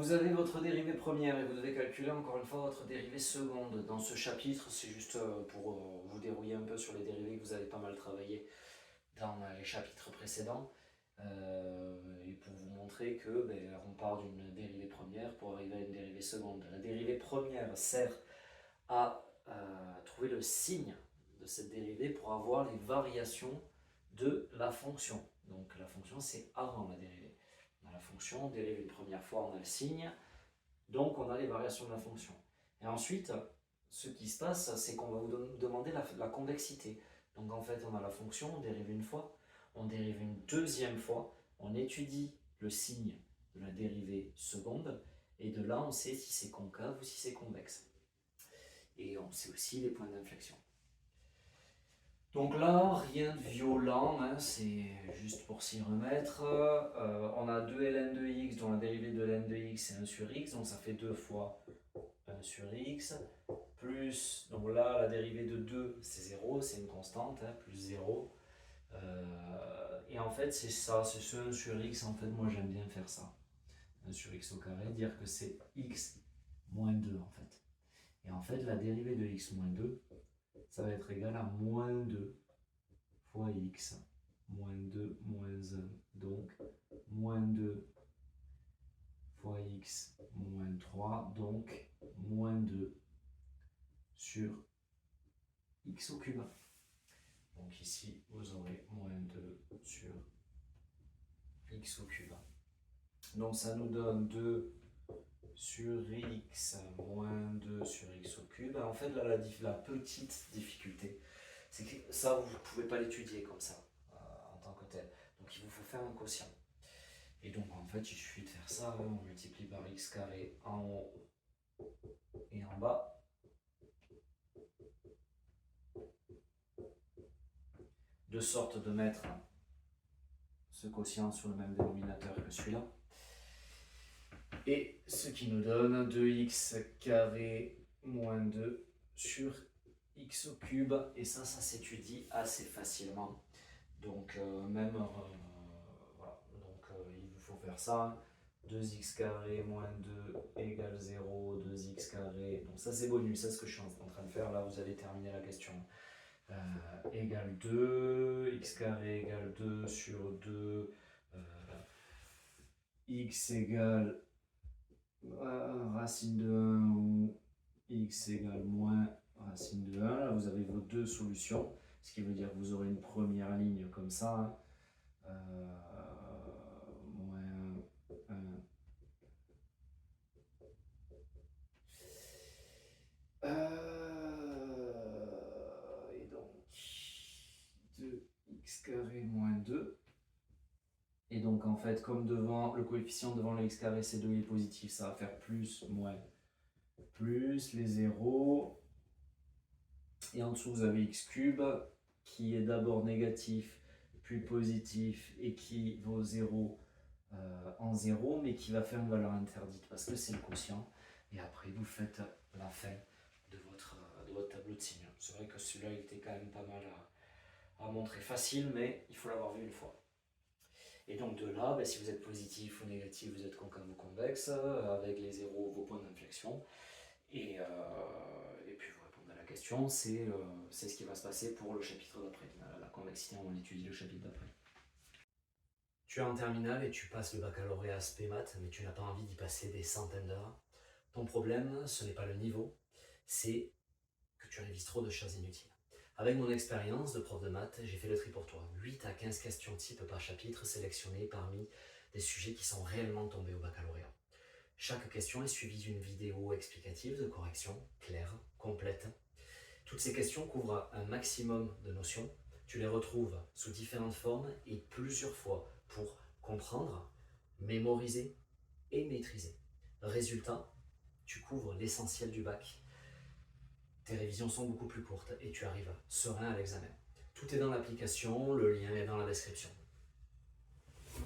vous avez votre dérivée première et vous devez calculer encore une fois votre dérivée seconde. Dans ce chapitre, c'est juste pour vous dérouiller un peu sur les dérivés que vous avez pas mal travaillé dans les chapitres précédents. Et pour vous montrer que on part d'une dérivée première pour arriver à une dérivée seconde. La dérivée première sert à trouver le signe de cette dérivée pour avoir les variations de la fonction. Donc la fonction, c'est avant la dérivée. On a la fonction, dérivée une première fois, on a le signe, donc on a les variations de la fonction. Et ensuite, ce qui se passe, c'est qu'on va vous demander la convexité. Donc en fait, on a la fonction, on dérive une fois, on dérive une deuxième fois, on étudie le signe de la dérivée seconde, et de là, on sait si c'est concave ou si c'est convexe. Et on sait aussi les points d'inflexion. Donc là, rien de violent, hein, c'est juste pour s'y remettre. On a 2 ln de x dont la dérivée de ln de x c'est 1 sur x, donc ça fait 2 fois 1 sur x, plus, donc là la dérivée de 2 c'est 0, c'est une constante, hein, plus 0. Et en fait c'est ça, c'est ce 1 sur x, en fait moi j'aime bien faire ça. 1 sur x au carré, dire que c'est x moins 2 en fait. Et en fait la dérivée de x moins 2, ça va être égal à moins 2 fois x, moins 2 moins 1, donc moins 2 fois x moins 3, donc moins 2 sur x au cube. Donc ici, vous aurez moins 2 sur x au cube. Donc ça nous donne 2 sur x moins 2 sur x au cube. En fait, là, la petite difficulté, c'est que ça, vous ne pouvez pas l'étudier comme ça, en tant que tel. Donc il vous faut faire un quotient. Et donc en fait, il suffit de faire ça, hein, on multiplie par x carré en haut et en bas. De sorte de mettre ce quotient sur le même dénominateur que celui-là. Et ce qui nous donne 2x carré moins 2 sur x au cube. Et ça s'étudie assez facilement. Donc voilà. Donc il vous faut faire ça. 2x carré moins 2 égale 0, 2x carré. Donc ça c'est bonus, c'est ce que je suis en train de faire. Là vous allez terminer la question. Égale 2, x carré égale 2 sur 2, x égale racine de 1 ou x égale moins racine de 1. Là, vous avez vos deux solutions, ce qui veut dire que vous aurez une première ligne comme ça, moins 1. Et donc 2x carré moins 2. Et donc en fait, comme devant le coefficient devant le x carré c'est 2, il est positif, ça va faire plus, moins, plus, les zéros. Et en dessous, vous avez x cube qui est d'abord négatif, puis positif, et qui vaut 0 en 0, mais qui va faire une valeur interdite, parce que c'est le quotient. Et après, vous faites la fin de votre tableau de signes. C'est vrai que celui-là, il était quand même pas mal à montrer, facile, mais il faut l'avoir vu une fois. Et donc de là, si vous êtes positif ou négatif, vous êtes concave ou convexe, avec les zéros, vos points d'inflexion. Et puis vous répondez à la question, c'est ce qui va se passer pour le chapitre d'après. La convexité, on étudie le chapitre d'après. Tu es en terminale et tu passes le baccalauréat spé maths, mais tu n'as pas envie d'y passer des centaines d'heures. Ton problème, ce n'est pas le niveau, c'est que tu révises trop de choses inutiles. Avec mon expérience de prof de maths, j'ai fait le tri pour toi. 8 à 15 questions type par chapitre sélectionnées parmi des sujets qui sont réellement tombés au baccalauréat. Chaque question est suivie d'une vidéo explicative de correction, claire, complète. Toutes ces questions couvrent un maximum de notions. Tu les retrouves sous différentes formes et plusieurs fois pour comprendre, mémoriser et maîtriser. Résultat, tu couvres l'essentiel du bac. Tes révisions sont beaucoup plus courtes et tu arrives serein à l'examen. Tout est dans l'application, le lien est dans la description.